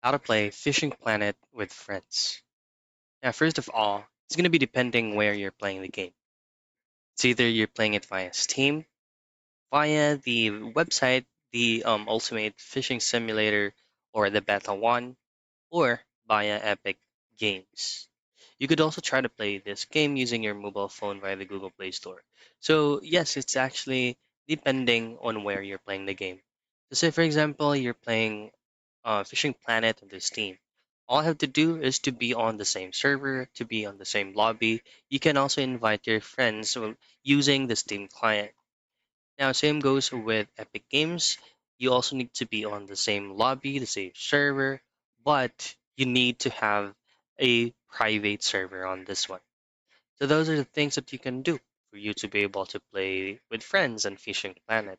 How to play Fishing Planet with friends. Now, first of all, it's going to be depending where you're playing the game. It's either you're playing it via Steam, via the website, the Ultimate Fishing Simulator, or the Beta 1, or via Epic Games. You could also try to play this game using your mobile phone via the Google Play Store. So, yes, it's actually depending on where you're playing the game. So, say for example, you're playing Fishing Planet on the Steam. All I have to do is to be on the same server, to be on the same lobby. You can also invite your friends using the Steam client. Now, same goes with Epic Games. You also need to be on the same lobby, the same server, but you need to have a private server on this one. So those are the things that you can do for you to be able to play with friends on Fishing Planet.